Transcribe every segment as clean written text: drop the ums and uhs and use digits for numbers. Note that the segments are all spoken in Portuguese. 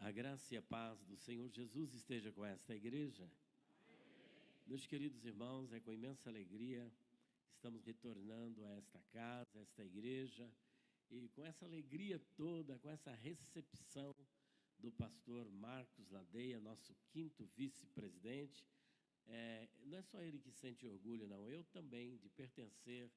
A graça e a paz do Senhor Jesus esteja com esta igreja. Amém. Meus queridos irmãos, é com imensa alegria que estamos retornando a esta casa, a esta igreja, e com essa alegria toda, com essa recepção do pastor Marcos Ladeia, nosso 5º vice-presidente. Não é só ele que sente orgulho, não, eu também, de pertencer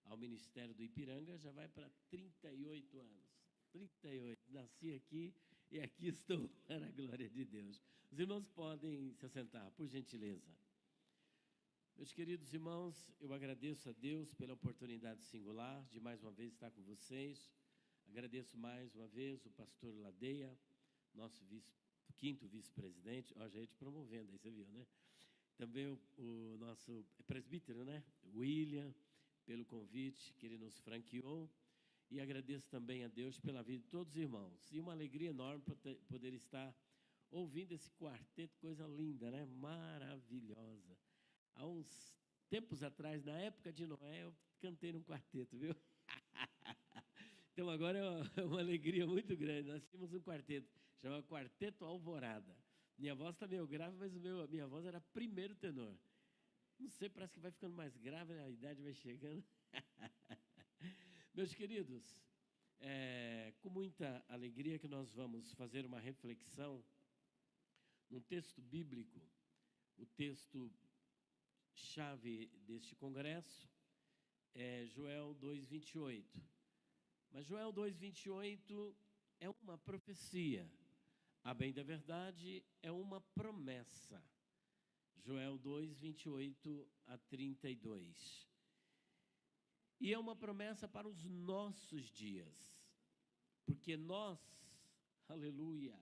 ao Ministério do Ipiranga, já vai para 38 anos. 38, nasci aqui e aqui estou, para a glória de Deus. Os irmãos podem se assentar, por gentileza. Meus queridos irmãos, eu agradeço a Deus pela oportunidade singular de mais uma vez estar com vocês. Agradeço mais uma vez o pastor Ladeia, nosso 5º vice-presidente. Ó, já ia te promovendo aí, você viu, né? Também o nosso presbítero, né? William, pelo convite que ele nos franqueou. E agradeço também a Deus pela vida de todos os irmãos. E uma alegria enorme poder estar ouvindo esse quarteto, coisa linda, né? Maravilhosa. Há uns tempos atrás, na época de Noé, eu cantei num quarteto, viu? Então agora é uma alegria muito grande. Nós tínhamos um quarteto, chamava Quarteto Alvorada. Minha voz está meio grave, mas a minha voz era primeiro tenor. Não sei, parece que vai ficando mais grave, a idade vai chegando. Meus queridos, com muita alegria que nós vamos fazer uma reflexão num texto bíblico, o texto-chave deste congresso é Joel 2:28. Mas Joel 2:28 é uma profecia, a bem da verdade é uma promessa. Joel 2:28 a 32. E é uma promessa para os nossos dias, porque nós, aleluia,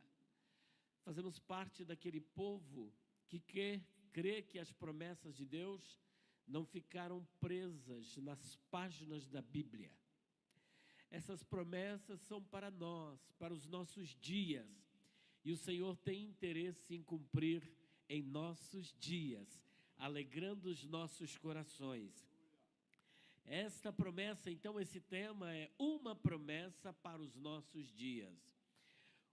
fazemos parte daquele povo que crê que as promessas de Deus não ficaram presas nas páginas da Bíblia. Essas promessas são para nós, para os nossos dias, e o Senhor tem interesse em cumprir em nossos dias, alegrando os nossos corações. Esta promessa, então, esse tema é uma promessa para os nossos dias.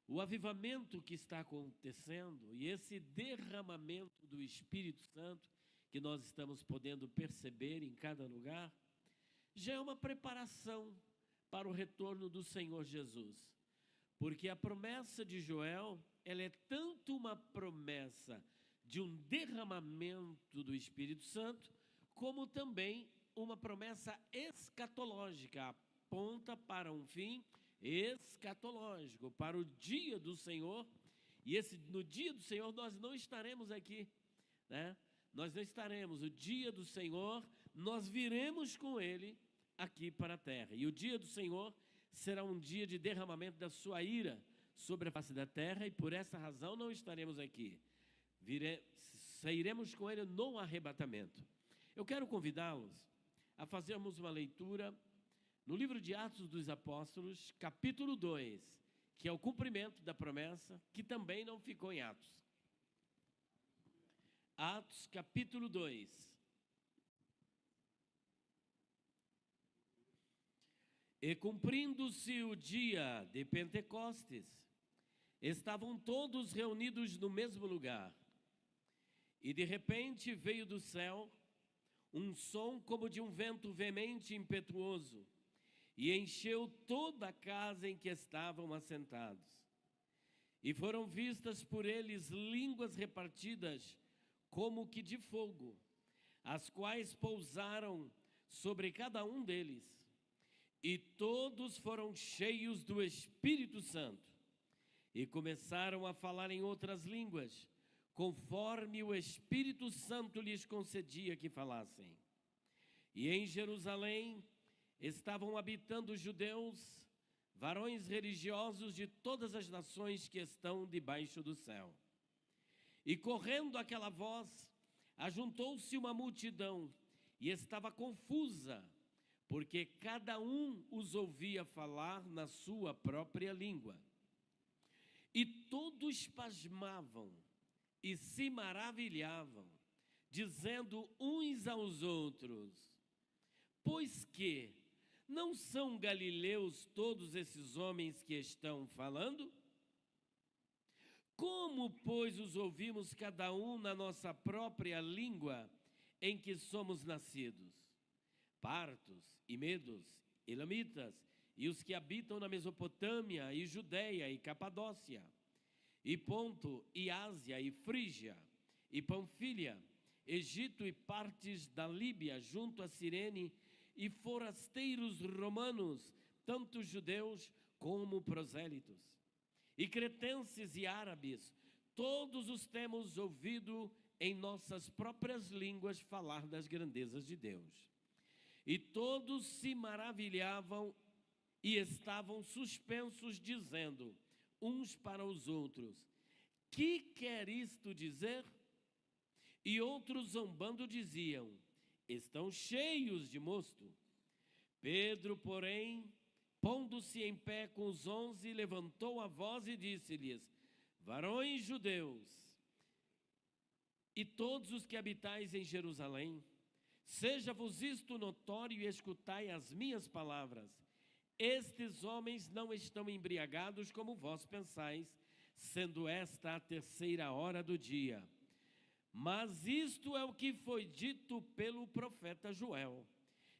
O avivamento que está acontecendo e esse derramamento do Espírito Santo que nós estamos podendo perceber em cada lugar, já é uma preparação para o retorno do Senhor Jesus. Porque a promessa de Joel, ela é tanto uma promessa de um derramamento do Espírito Santo, como também uma promessa escatológica, aponta para um fim escatológico, para o dia do Senhor. E no dia do Senhor nós não estaremos aqui, né? Nós não estaremos. O dia do Senhor, nós viremos com Ele aqui para a terra. E o dia do Senhor será um dia de derramamento da sua ira sobre a face da terra, e por essa razão não estaremos aqui. Sairemos com Ele no arrebatamento. Eu quero convidá-los a fazermos uma leitura no livro de Atos dos Apóstolos, capítulo 2, que é o cumprimento da promessa, que também não ficou em Atos. Atos, capítulo 2. E cumprindo-se o dia de Pentecostes, estavam todos reunidos no mesmo lugar. E de repente veio do céu um som como de um vento veemente e impetuoso, e encheu toda a casa em que estavam assentados. E foram vistas por eles línguas repartidas como que de fogo, as quais pousaram sobre cada um deles. E todos foram cheios do Espírito Santo, e começaram a falar em outras línguas, conforme o Espírito Santo lhes concedia que falassem. E em Jerusalém estavam habitando judeus, varões religiosos de todas as nações que estão debaixo do céu. E correndo aquela voz, ajuntou-se uma multidão, e estava confusa, porque cada um os ouvia falar na sua própria língua. E todos pasmavam e se maravilhavam, dizendo uns aos outros: pois que não são galileus todos esses homens que estão falando? Como, pois, os ouvimos cada um na nossa própria língua em que somos nascidos? Partos e medos, elamitas, e os que habitam na Mesopotâmia, e Judéia, e Capadócia, e Ponto, e Ásia, e Frígia, e Panfilha, Egito e partes da Líbia, junto a Cirene, e forasteiros romanos, tanto judeus como prosélitos, e cretenses e árabes, todos os temos ouvido em nossas próprias línguas falar das grandezas de Deus. E todos se maravilhavam e estavam suspensos, dizendo uns para os outros: que quer isto dizer? E outros, zombando, diziam: estão cheios de mosto. Pedro, porém, pondo-se em pé com os 11, levantou a voz e disse-lhes: varões judeus, e todos os que habitais em Jerusalém, seja-vos isto notório e escutai as minhas palavras. Estes homens não estão embriagados como vós pensais, sendo esta a 3ª hora do dia. Mas isto é o que foi dito pelo profeta Joel.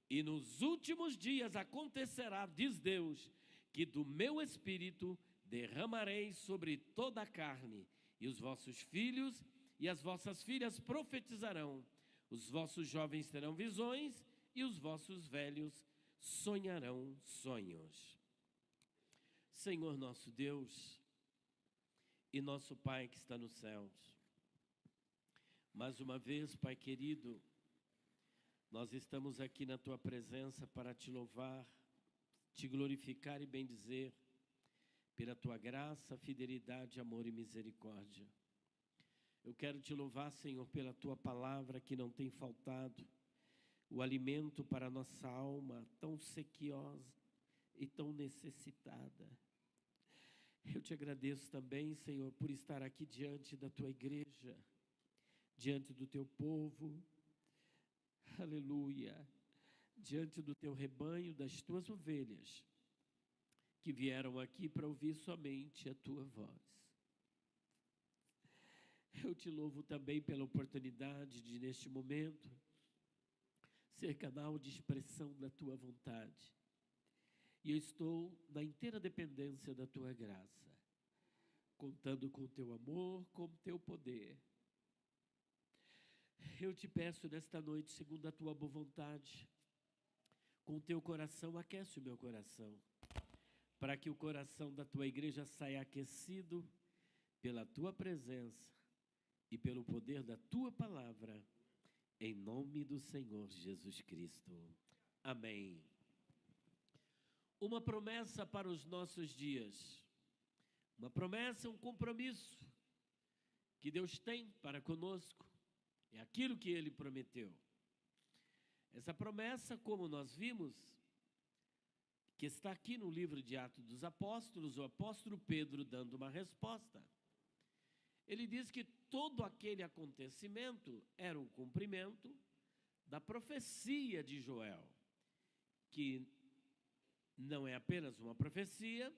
E nos últimos dias acontecerá, diz Deus, que do meu espírito derramarei sobre toda a carne, e os vossos filhos e as vossas filhas profetizarão, os vossos jovens terão visões, e os vossos velhos sonharão sonhos. Senhor nosso Deus e nosso Pai que está nos céus, mais uma vez, Pai querido, nós estamos aqui na Tua presença para Te louvar, Te glorificar e bendizer pela Tua graça, fidelidade, amor e misericórdia. Eu quero Te louvar, Senhor, pela Tua palavra que não tem faltado, o alimento para a nossa alma tão sequiosa e tão necessitada. Eu Te agradeço também, Senhor, por estar aqui diante da Tua igreja, diante do Teu povo, aleluia, diante do Teu rebanho, das Tuas ovelhas, que vieram aqui para ouvir somente a Tua voz. Eu Te louvo também pela oportunidade de, neste momento, ser canal de expressão da Tua vontade. E eu estou na inteira dependência da Tua graça, contando com o Teu amor, com o Teu poder. Eu Te peço nesta noite, segundo a Tua boa vontade, com o Teu coração, aquece o meu coração, para que o coração da Tua igreja saia aquecido pela Tua presença e pelo poder da Tua palavra, em nome do Senhor Jesus Cristo. Amém. Uma promessa para os nossos dias, uma promessa, um compromisso que Deus tem para conosco, é aquilo que Ele prometeu. Essa promessa, como nós vimos, que está aqui no livro de Atos dos Apóstolos, o apóstolo Pedro dando uma resposta. Ele diz que todo aquele acontecimento era um cumprimento da profecia de Joel, que não é apenas uma profecia,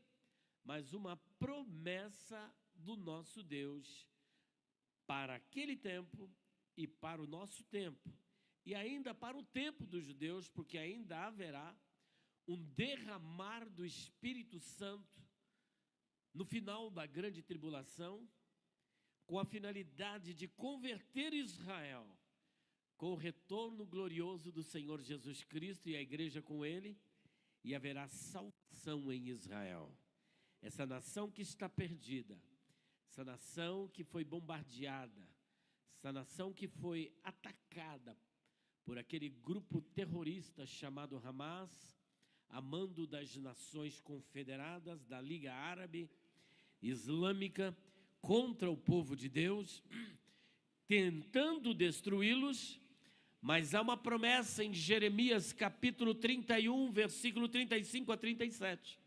mas uma promessa do nosso Deus para aquele tempo e para o nosso tempo, e ainda para o tempo dos judeus, porque ainda haverá um derramar do Espírito Santo no final da grande tribulação, com a finalidade de converter Israel, com o retorno glorioso do Senhor Jesus Cristo e a igreja com Ele, e haverá salvação em Israel. Essa nação que está perdida, essa nação que foi bombardeada, essa nação que foi atacada por aquele grupo terrorista chamado Hamas, a mando das Nações Confederadas, da Liga Árabe Islâmica, contra o povo de Deus, tentando destruí-los, mas há uma promessa em Jeremias capítulo 31, versículo 35 a 37.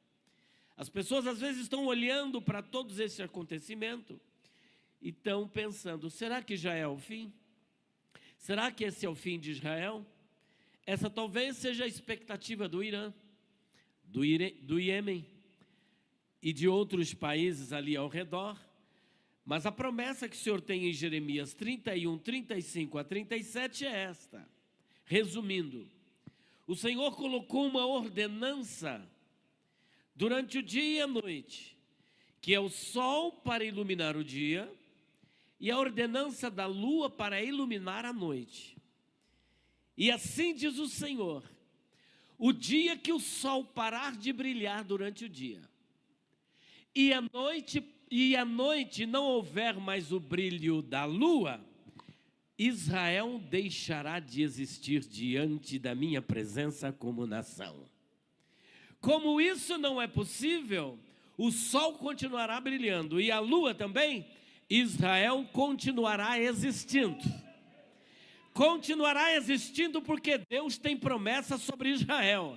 As pessoas às vezes estão olhando para todos esse acontecimento e estão pensando, será que já é o fim? Será que esse é o fim de Israel? Essa talvez seja a expectativa do Irã, do Iêmen e de outros países ali ao redor, Mas a promessa que o Senhor tem em Jeremias 31, 35 a 37 é esta. Resumindo, o Senhor colocou uma ordenança durante o dia e a noite, que é o sol para iluminar o dia e a ordenança da lua para iluminar a noite. E assim diz o Senhor: o dia que o sol parar de brilhar durante o dia e a noite não houver mais o brilho da lua, Israel deixará de existir diante da minha presença como nação. Como isso não é possível, o sol continuará brilhando e a lua também, Israel continuará existindo. Continuará existindo porque Deus tem promessa sobre Israel.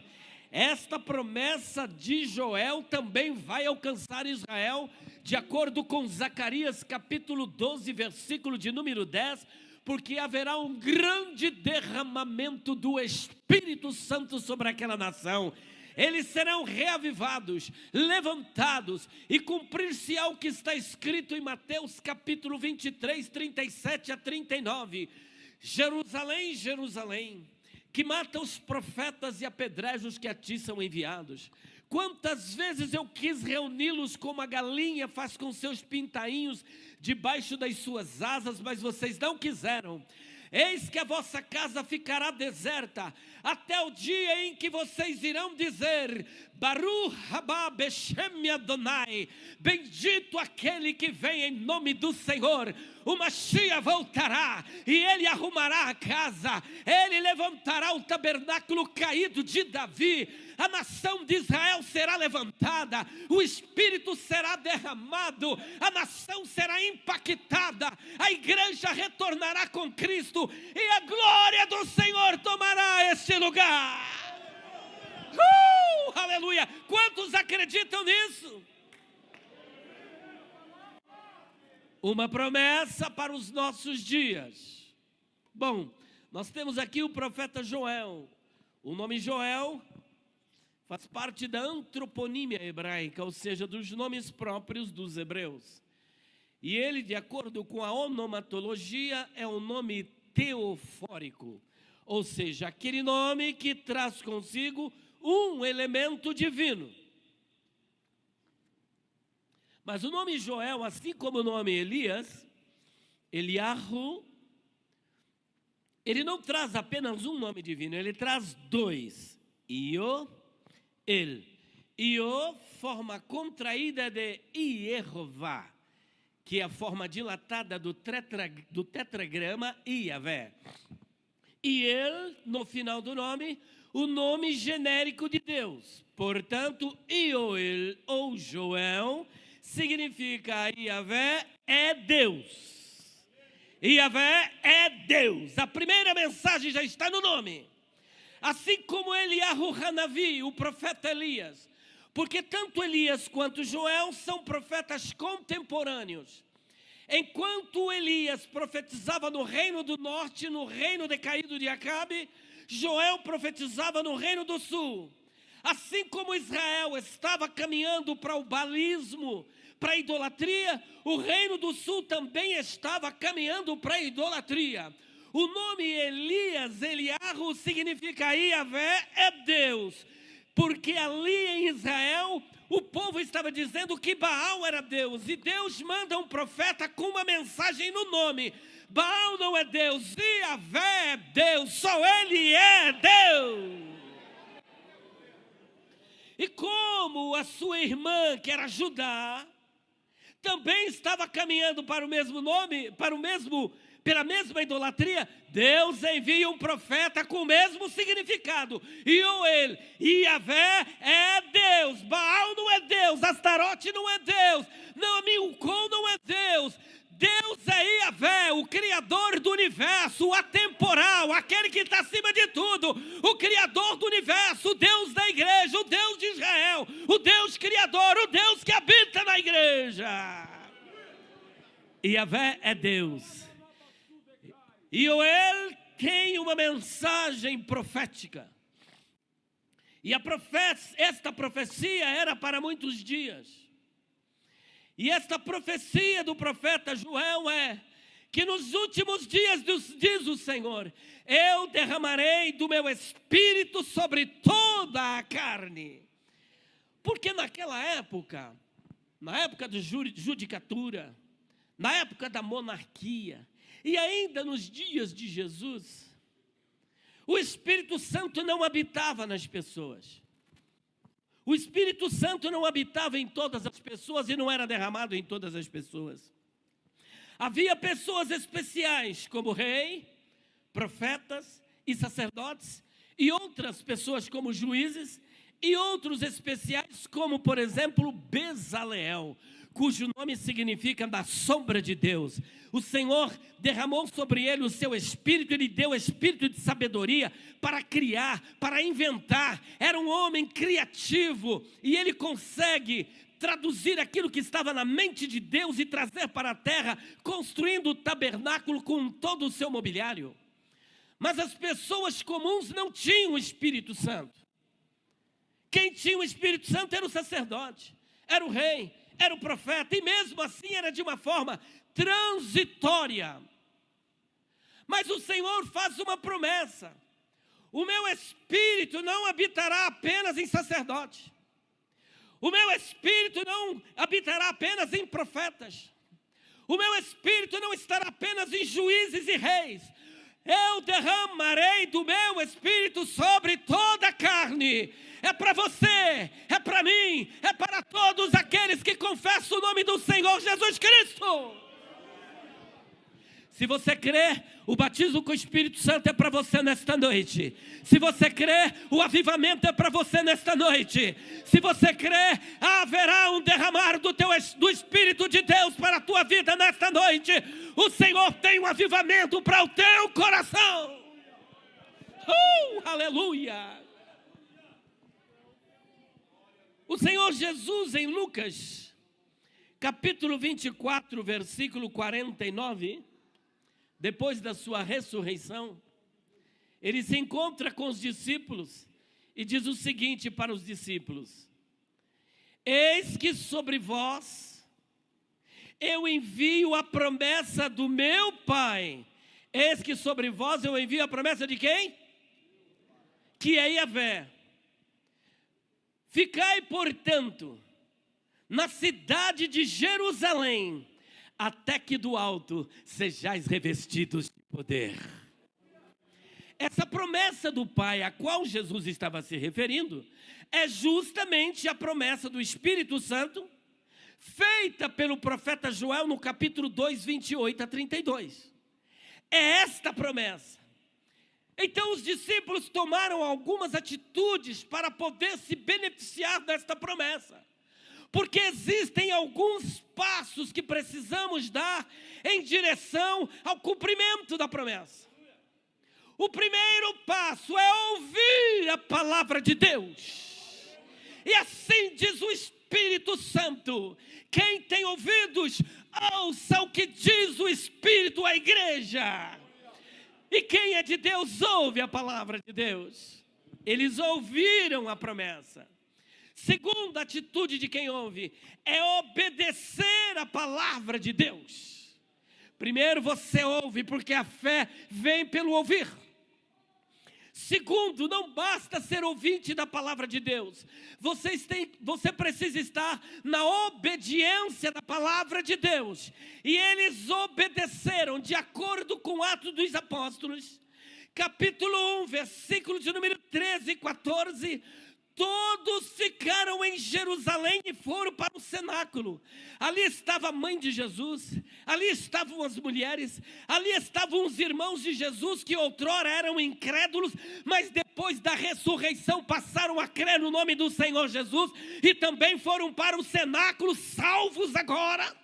Esta promessa de Joel também vai alcançar Israel, de acordo com Zacarias capítulo 12, versículo de número 10, porque haverá um grande derramamento do Espírito Santo sobre aquela nação. Eles serão reavivados, levantados, e cumprir-se-á o que está escrito em Mateus capítulo 23, 37 a 39. Jerusalém, Jerusalém, que mata os profetas e apedreja os que a ti são enviados. Quantas vezes eu quis reuni-los como a galinha faz com seus pintainhos debaixo das suas asas, mas vocês não quiseram. Eis que a vossa casa ficará deserta, até o dia em que vocês irão dizer: Baruch haba Beshem Adonai, bendito aquele que vem em nome do Senhor. O Mashiach voltará e ele arrumará a casa, ele levantará o tabernáculo caído de Davi, a nação de Israel será levantada, o Espírito será derramado, a nação será impactada, a igreja retornará com Cristo e a glória do Senhor tomará este lugar. Aleluia! Quantos acreditam nisso? Uma promessa para os nossos dias. Bom, nós temos aqui o profeta Joel. O nome Joel faz parte da antroponímia hebraica, ou seja, dos nomes próprios dos hebreus. E ele, de acordo com a onomatologia, é um nome teofórico, ou seja, aquele nome que traz consigo um elemento divino. Mas o nome Joel, assim como o nome Elias, Eliahu, ele não traz apenas um nome divino, ele traz dois. Io, El. Io, forma contraída de Iehová, que é a forma dilatada do tetragrama Iavé. E El, no final do nome, o nome genérico de Deus. Portanto, Ioel ou Joel significa Iavé é Deus. Iavé é Deus. A primeira mensagem já está no nome. Assim como Eliahu Hanavi, o profeta Elias. Porque tanto Elias quanto Joel são profetas contemporâneos. Enquanto Elias profetizava no reino do norte, no reino decaído de Acabe, Joel profetizava no reino do sul. Assim como Israel estava caminhando para o baalismo, para a idolatria, o reino do sul também estava caminhando para a idolatria. O nome Elias, Eliahu, significa Iavé é Deus, porque ali em Israel o povo estava dizendo que Baal era Deus, e Deus manda um profeta com uma mensagem no nome. Baal não é Deus, Iavé é Deus, só Ele é Deus. E como a sua irmã, que era Judá, também estava caminhando para o mesmo nome, pela mesma idolatria, Deus envia um profeta com o mesmo significado. Ioel, Iavé é Deus, Baal não é Deus, Astarote não é Deus, Milcom não é Deus. Deus é Iavé, o Criador do universo, o atemporal, aquele que está acima de tudo, o Criador do universo, o Deus da igreja, o Deus de Israel, o Deus Criador, o Deus que habita na igreja. Iavé é Deus. Ioel tem uma mensagem profética. E esta profecia era para muitos dias. E esta profecia do profeta Joel é que nos últimos dias, diz o Senhor, eu derramarei do meu espírito sobre toda a carne. Porque naquela época, na época da judicatura, na época da monarquia, e ainda nos dias de Jesus, o Espírito Santo não habitava nas pessoas. O Espírito Santo não habitava em todas as pessoas e não era derramado em todas as pessoas. Havia pessoas especiais, como rei, profetas e sacerdotes, e outras pessoas como juízes, e outros especiais, como por exemplo Bezaleel, cujo nome significa da sombra de Deus. O Senhor derramou sobre ele o seu espírito, ele deu espírito de sabedoria para criar, para inventar. Era um homem criativo e ele consegue traduzir aquilo que estava na mente de Deus e trazer para a terra, construindo o tabernáculo com todo o seu mobiliário. Mas as pessoas comuns não tinham o Espírito Santo. Quem tinha o Espírito Santo era o sacerdote, era o rei, era o profeta, e mesmo assim era de uma forma transitória. Mas o Senhor faz uma promessa: o meu Espírito não habitará apenas em sacerdote, o meu Espírito não habitará apenas em profetas, o meu Espírito não estará apenas em juízes e reis. Eu derramarei do meu Espírito sobre toda a carne. É para você, é para mim, é para todos aqueles que confessam o nome do Senhor Jesus Cristo. Se você crê, o batismo com o Espírito Santo é para você nesta noite. Se você crê, o avivamento é para você nesta noite. Se você crê, haverá um derramar do Espírito de Deus para a tua vida nesta noite. O Senhor tem um avivamento para o teu coração. Aleluia! O Senhor Jesus, em Lucas, capítulo 24, versículo 49, depois da sua ressurreição, ele se encontra com os discípulos e diz o seguinte para os discípulos: eis que sobre vós eu envio a promessa do meu Pai. Eis que sobre vós eu envio a promessa de quem? Que é Yahvé. Ficai, portanto, na cidade de Jerusalém, até que do alto sejais revestidos de poder. Essa promessa do Pai a qual Jesus estava se referindo é justamente a promessa do Espírito Santo feita pelo profeta Joel no capítulo 2, 28 a 32. É esta promessa. Então os discípulos tomaram algumas atitudes para poder se beneficiar desta promessa. Porque existem alguns passos que precisamos dar em direção ao cumprimento da promessa. O primeiro passo é ouvir a palavra de Deus. E assim diz o Espírito Santo: quem tem ouvidos, ouça o que diz o Espírito à igreja. E quem é de Deus ouve a palavra de Deus. Eles ouviram a promessa. Segunda atitude de quem ouve é obedecer a palavra de Deus. Primeiro você ouve, porque a fé vem pelo ouvir. Segundo, não basta ser ouvinte da palavra de Deus. Você precisa estar na obediência da palavra de Deus. E eles obedeceram de acordo com Atos dos Apóstolos, capítulo 1, versículo de número 13 e 14. Todos ficaram em Jerusalém e foram para o cenáculo. Ali estava a mãe de Jesus, ali estavam as mulheres, ali estavam os irmãos de Jesus que outrora eram incrédulos, mas depois da ressurreição passaram a crer no nome do Senhor Jesus e também foram para o cenáculo, salvos agora.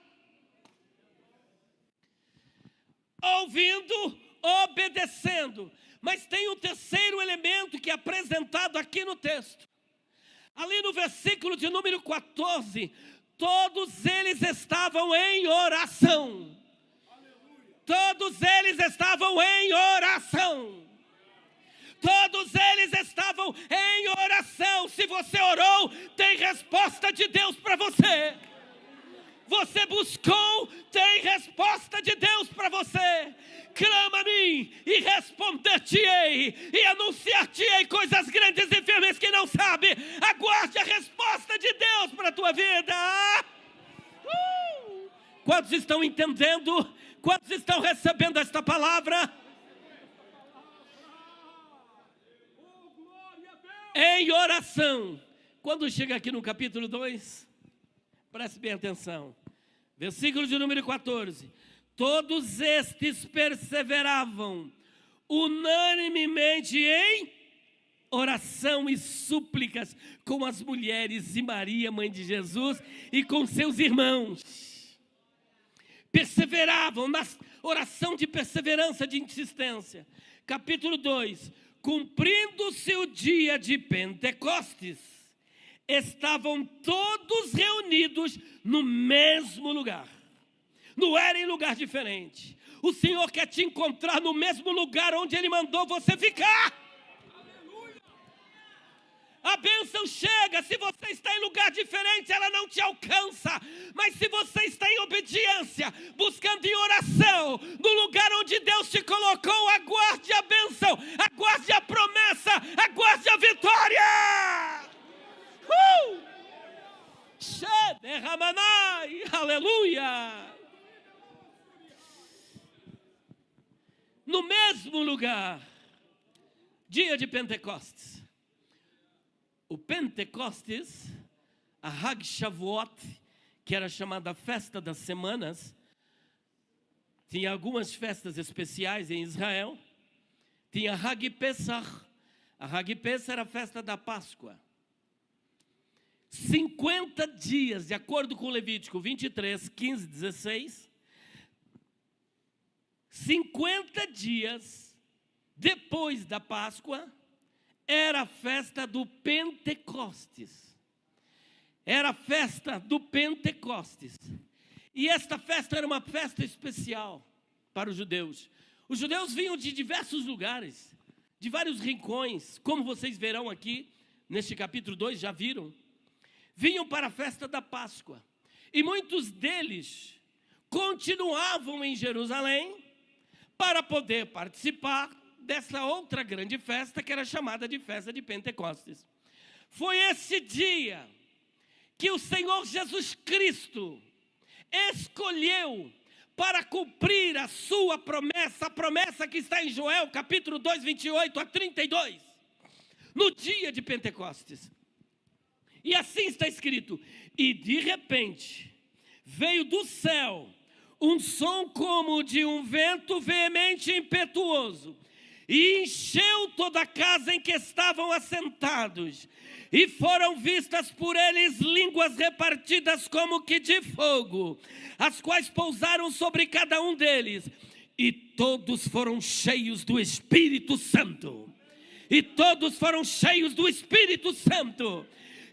Ouvindo, obedecendo. Mas tem um terceiro elemento que é apresentado aqui no texto. Ali no versículo de número 14, todos eles estavam em oração. Todos eles estavam em oração. Todos eles estavam em oração. Se você orou, tem resposta de Deus para você. Você buscou, tem resposta de Deus para você. Clama a mim e responder-te-ei e anunciar-te-ei coisas grandes e firmes que não sabe. Aguarde a resposta de Deus para a tua vida. Quantos estão entendendo? Quantos estão recebendo esta palavra? Em oração. Quando chega aqui no capítulo 2, preste bem atenção. Versículo de número 14. Todos estes perseveravam unanimemente em oração e súplicas com as mulheres e Maria, mãe de Jesus, e com seus irmãos. Perseveravam na oração de perseverança, de insistência. Capítulo 2. Cumprindo-se o dia de Pentecostes, estavam todos reunidos no mesmo lugar. Não era em lugar diferente. O Senhor quer te encontrar no mesmo lugar onde Ele mandou você ficar. Aleluia. A bênção chega. Se você está em lugar diferente, ela não te alcança. Mas se você está em obediência, buscando em oração, no lugar onde Deus te colocou, aguarde a bênção, aguarde a promessa, aguarde a vitória. Aleluia. No mesmo lugar, dia de Pentecostes. O Pentecostes, a Hag Shavuot, que era chamada Festa das Semanas, tinha algumas festas especiais em Israel. Tinha Hag Pesach. A Hag Pesach era a festa da Páscoa. 50 dias, de acordo com Levítico 23, 15, 16, 50 dias depois da Páscoa, era a festa do Pentecostes. Era a festa do Pentecostes. E esta festa era uma festa especial para os judeus. Os judeus vinham de diversos lugares, de vários rincões, como vocês verão aqui, neste capítulo 2, já viram. Vinham para a festa da Páscoa. E muitos deles continuavam em Jerusalém para poder participar dessa outra grande festa que era chamada de festa de Pentecostes. Foi esse dia que o Senhor Jesus Cristo escolheu para cumprir a sua promessa, a promessa que está em Joel, capítulo 2, 28 a 32, no dia de Pentecostes. E assim está escrito: e de repente veio do céu um som como de um vento veemente e impetuoso, e encheu toda a casa em que estavam assentados, e foram vistas por eles línguas repartidas como que de fogo, as quais pousaram sobre cada um deles, e todos foram cheios do Espírito Santo. E todos foram cheios do Espírito Santo.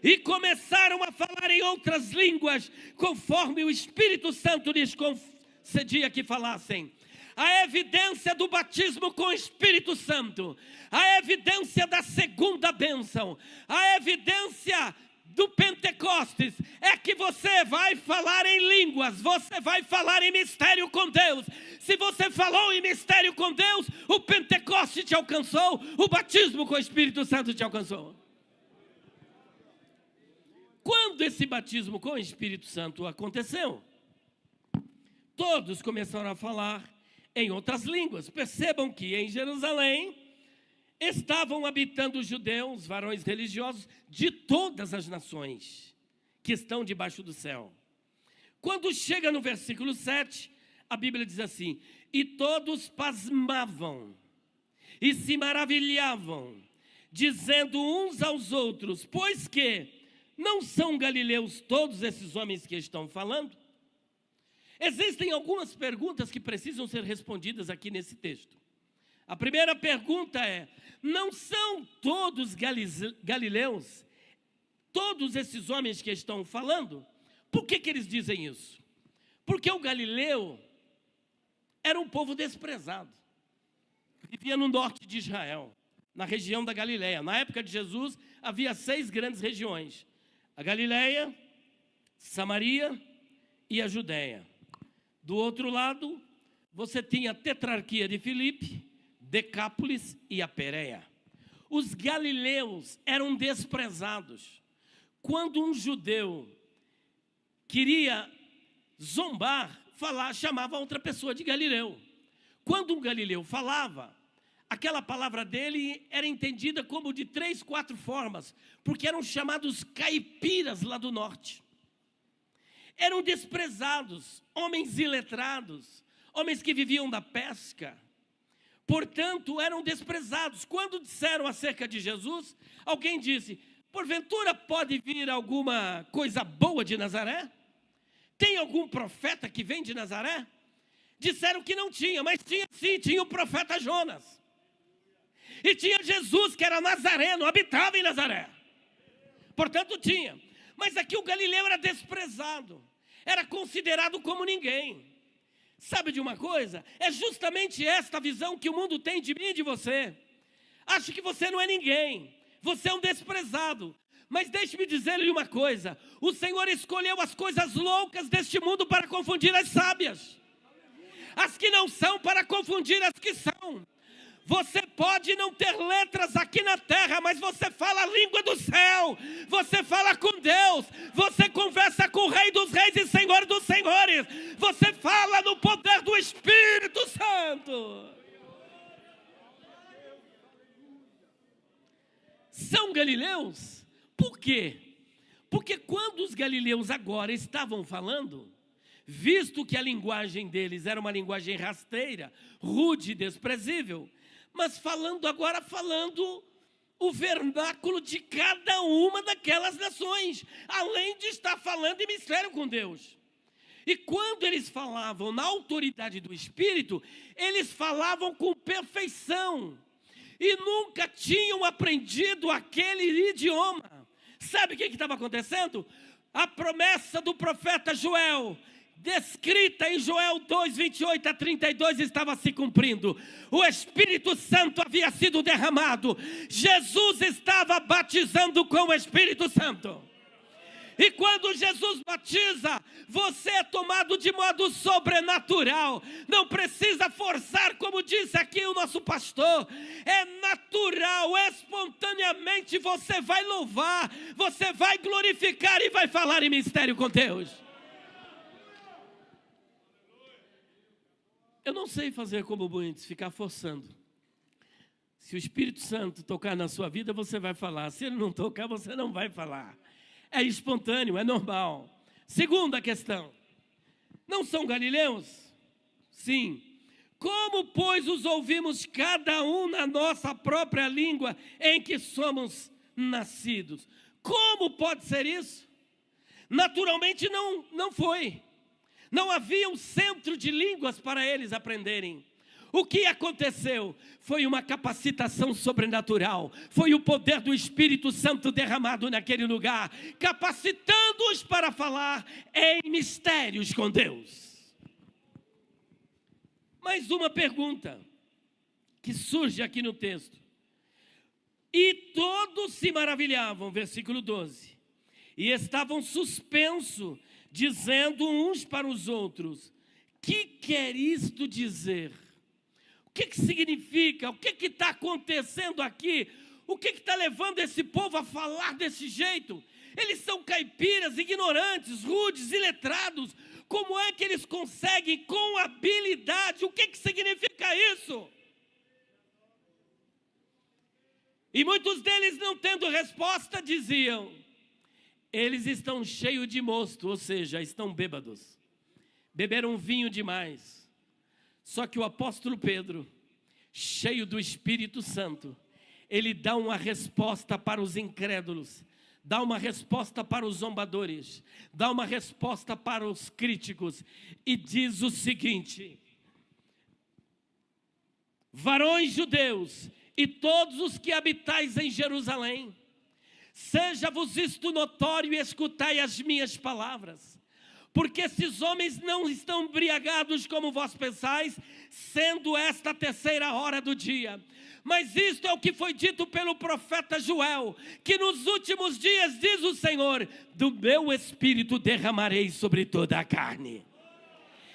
E começaram a falar em outras línguas, conforme o Espírito Santo lhes concedia que falassem. A evidência do batismo com o Espírito Santo, a evidência da segunda bênção, a evidência do Pentecostes é que você vai falar em línguas, você vai falar em mistério com Deus. Se você falou em mistério com Deus, o Pentecostes te alcançou, o batismo com o Espírito Santo te alcançou. Quando esse batismo com o Espírito Santo aconteceu, todos começaram a falar em outras línguas. Percebam que em Jerusalém estavam habitando os judeus, varões religiosos de todas as nações que estão debaixo do céu. Quando chega no versículo 7, a Bíblia diz assim: e todos pasmavam e se maravilhavam, dizendo uns aos outros: pois que não são galileus todos esses homens que estão falando? Existem algumas perguntas que precisam ser respondidas aqui nesse texto. A primeira pergunta é: não são todos galileus, todos esses homens que estão falando? Por que eles dizem isso? Porque o galileu era um povo desprezado. Vivia no norte de Israel, na região da Galileia. Na época de Jesus, havia 6 grandes regiões: a Galileia, Samaria e a Judéia. Do outro lado, você tinha a tetrarquia de Filipe, Decápolis e a Pérea. Os galileus eram desprezados. Quando um judeu queria zombar, falar, chamava outra pessoa de galileu. Quando um galileu falava, aquela palavra dele era entendida como de 3, 4 formas, porque eram chamados caipiras lá do norte. Eram desprezados, homens iletrados, homens que viviam da pesca. Portanto, eram desprezados. Quando disseram acerca de Jesus, alguém disse, porventura pode vir alguma coisa boa de Nazaré? Tem algum profeta que vem de Nazaré? Disseram que não tinha, mas tinha sim, tinha o profeta Jonas. E tinha Jesus, que era nazareno, habitava em Nazaré. Portanto, tinha. Mas aqui o Galileu era desprezado, era considerado como ninguém. Sabe de uma coisa? É justamente esta visão que o mundo tem de mim e de você. Acha que você não é ninguém, você é um desprezado. Mas deixe-me dizer-lhe uma coisa: o Senhor escolheu as coisas loucas deste mundo para confundir as sábias, as que não são para confundir as que são. Você pode não ter letras aqui na terra, mas você fala a língua do céu, você fala com Deus, você conversa com o Rei dos Reis e Senhor dos Senhores, você fala no poder do Espírito Santo. São galileus? Por quê? Porque quando os galileus agora estavam falando, visto que a linguagem deles era uma linguagem rasteira, rude e desprezível, mas falando o vernáculo de cada uma daquelas nações, além de estar falando em mistério com Deus. E quando eles falavam na autoridade do Espírito, eles falavam com perfeição, e nunca tinham aprendido aquele idioma. Sabe o que estava acontecendo? A promessa do profeta Joel, descrita em Joel 2, 28 a 32, estava se cumprindo. O Espírito Santo havia sido derramado. Jesus estava batizando com o Espírito Santo. E quando Jesus batiza, você é tomado de modo sobrenatural. Não precisa forçar, como disse aqui o nosso pastor. É natural, espontaneamente você vai louvar, você vai glorificar e vai falar em mistério com Deus. Eu não sei fazer como muitos, ficar forçando. Se o Espírito Santo tocar na sua vida, você vai falar. Se ele não tocar, você não vai falar. É espontâneo, é normal. Segunda questão. Não são galileus? Sim. Como, pois, os ouvimos cada um na nossa própria língua em que somos nascidos? Como pode ser isso? Naturalmente não foi. Não havia um centro de línguas para eles aprenderem. O que aconteceu? Foi uma capacitação sobrenatural. Foi o poder do Espírito Santo derramado naquele lugar, capacitando-os para falar em mistérios com Deus. Mais uma pergunta que surge aqui no texto. E todos se maravilhavam, versículo 12, e estavam suspensos, dizendo uns para os outros: que quer isto dizer? O que significa? O que está acontecendo aqui? O que está levando esse povo a falar desse jeito? Eles são caipiras, ignorantes, rudes, iletrados. Como é que eles conseguem com habilidade? O que significa isso? E muitos deles, não tendo resposta, diziam: eles estão cheios de mosto, ou seja, estão bêbados. Beberam vinho demais. Só que o apóstolo Pedro, cheio do Espírito Santo, ele dá uma resposta para os incrédulos, dá uma resposta para os zombadores, dá uma resposta para os críticos, e diz o seguinte: varões judeus e todos os que habitais em Jerusalém, seja-vos isto notório e escutai as minhas palavras. Porque esses homens não estão embriagados como vós pensais, sendo esta a 3ª hora do dia. Mas isto é o que foi dito pelo profeta Joel, que nos últimos dias, diz o Senhor, do meu espírito derramarei sobre toda a carne.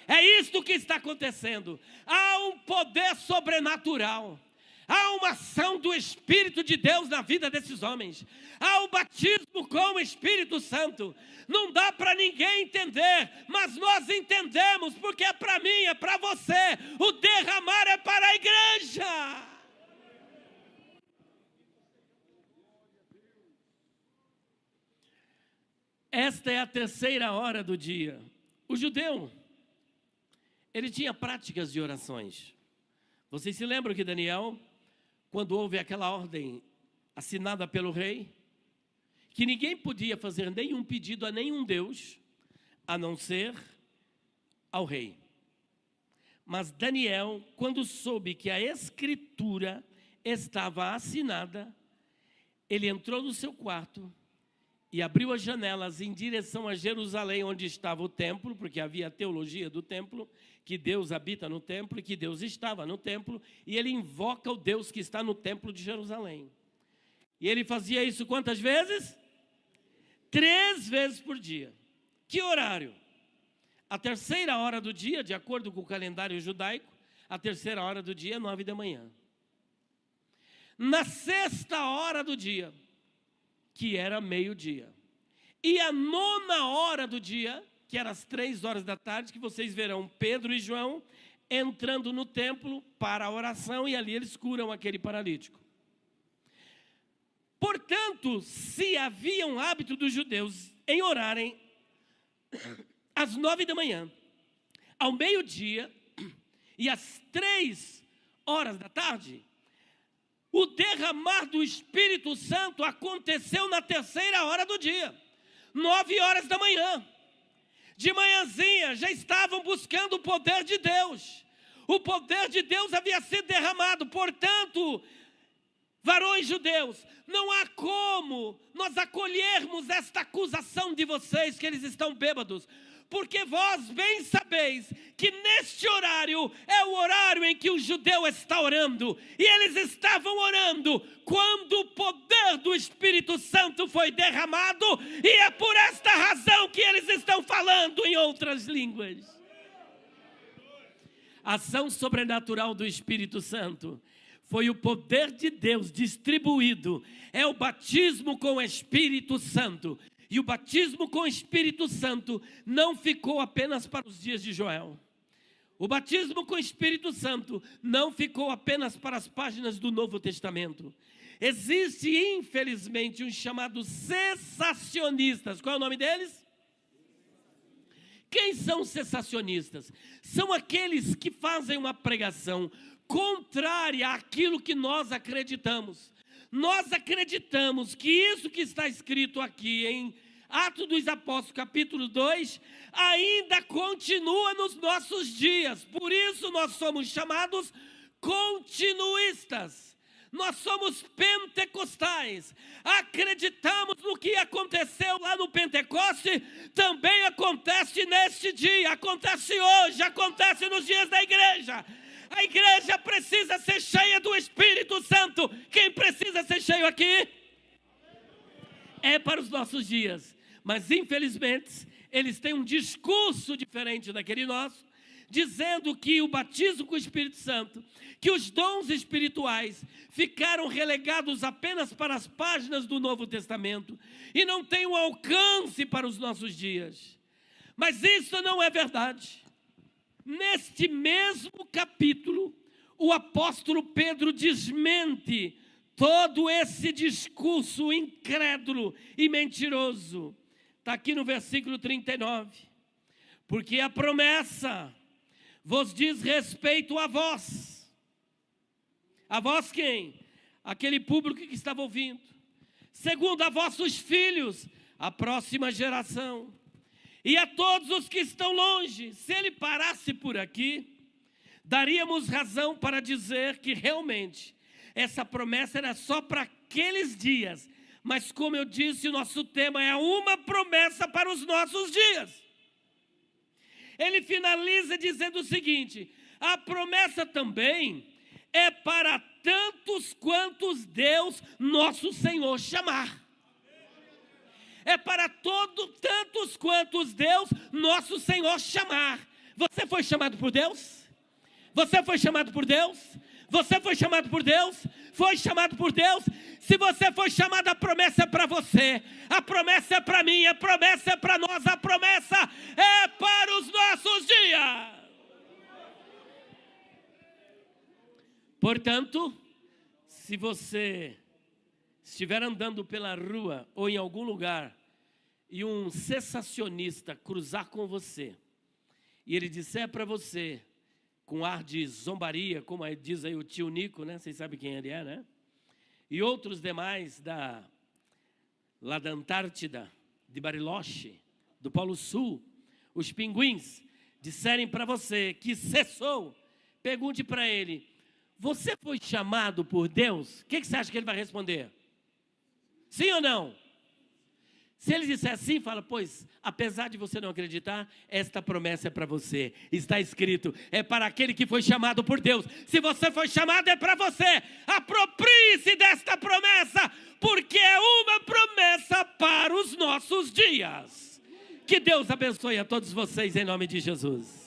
É isto que está acontecendo. Há um poder sobrenatural. Há uma ação do Espírito de Deus na vida desses homens. Há o batismo com o Espírito Santo. Não dá para ninguém entender, mas nós entendemos, porque é para mim, é para você. O derramar é para a igreja. Esta é a terceira hora do dia. O judeu, ele tinha práticas de orações. Vocês se lembram que Daniel, quando houve aquela ordem assinada pelo rei, que ninguém podia fazer nenhum pedido a nenhum Deus, a não ser ao rei. Mas Daniel, quando soube que a escritura estava assinada, ele entrou no seu quarto e abriu as janelas em direção a Jerusalém, onde estava o templo, porque havia a teologia do templo, que Deus habita no templo e que Deus estava no templo, e ele invoca o Deus que está no templo de Jerusalém. E ele fazia isso quantas vezes? 3 vezes por dia. Que horário? A terceira hora do dia, de acordo com o calendário judaico, a terceira hora do dia é 9 da manhã. Na sexta hora do dia, que era meio-dia. E a nona hora do dia, que era às 3 horas da tarde, que vocês verão Pedro e João entrando no templo para a oração, e ali eles curam aquele paralítico. Portanto, se havia um hábito dos judeus em orarem às 9 da manhã, ao meio-dia e às 3 horas da tarde, o derramar do Espírito Santo aconteceu na terceira hora do dia, 9 horas da manhã. De manhãzinha já estavam buscando o poder de Deus. O poder de Deus havia sido derramado. Portanto, varões judeus, não há como nós acolhermos esta acusação de vocês que eles estão bêbados. Porque vós bem sabeis que neste horário é o horário em que o judeu está orando. E eles estavam orando quando o poder do Espírito Santo foi derramado. E é por esta razão que eles estão falando em outras línguas. A ação sobrenatural do Espírito Santo foi o poder de Deus distribuído. É o batismo com o Espírito Santo. E o batismo com o Espírito Santo não ficou apenas para os dias de Joel. O batismo com o Espírito Santo não ficou apenas para as páginas do Novo Testamento. Existe, infelizmente, um chamado cessacionistas. Qual é o nome deles? Quem são os cessacionistas? São aqueles que fazem uma pregação contrária àquilo que nós acreditamos. Nós acreditamos que isso que está escrito aqui em Atos dos Apóstolos, capítulo 2, ainda continua nos nossos dias. Por isso nós somos chamados continuistas. Nós somos pentecostais. Acreditamos no que aconteceu lá no Pentecoste, também acontece neste dia, acontece hoje, acontece nos dias da igreja. A igreja precisa ser cheia do Espírito Santo. Quem precisa ser cheio aqui? É para os nossos dias. Mas infelizmente, eles têm um discurso diferente daquele nosso, dizendo que o batismo com o Espírito Santo, que os dons espirituais ficaram relegados apenas para as páginas do Novo Testamento e não têm um alcance para os nossos dias. Mas isso não é verdade. Neste mesmo capítulo, o apóstolo Pedro desmente todo esse discurso incrédulo e mentiroso. Está aqui no versículo 39. Porque a promessa vos diz respeito a vós. A vós quem? Aquele público que estava ouvindo. Segundo a vossos filhos, a próxima geração. E a todos os que estão longe. Se ele parasse por aqui, daríamos razão para dizer que realmente essa promessa era só para aqueles dias. Mas como eu disse, o nosso tema é uma promessa para os nossos dias. Ele finaliza dizendo o seguinte: a promessa também é para tantos quantos Deus, nosso Senhor, chamar. É para tantos quantos Deus, nosso Senhor, chamar. Você foi chamado por Deus? Você foi chamado por Deus? Você foi chamado por Deus? Foi chamado por Deus? Se você foi chamado, a promessa é para você, a promessa é para mim, a promessa é para nós, a promessa é para os nossos dias. Portanto, se você estiver andando pela rua ou em algum lugar e um cessacionista cruzar com você e ele disser para você, com ar de zombaria, como diz aí o tio Nico, né? Vocês sabem quem ele é, né? E outros demais lá da Antártida, de Bariloche, do Polo Sul, os pinguins, disserem para você que cessou, pergunte para ele: você foi chamado por Deus? O que você acha que ele vai responder? Sim ou não? Se ele disser sim, fala: pois, apesar de você não acreditar, esta promessa é para você. Está escrito, é para aquele que foi chamado por Deus. Se você foi chamado, é para você. Aproprie-se desta promessa, porque é uma promessa para os nossos dias. Que Deus abençoe a todos vocês em nome de Jesus.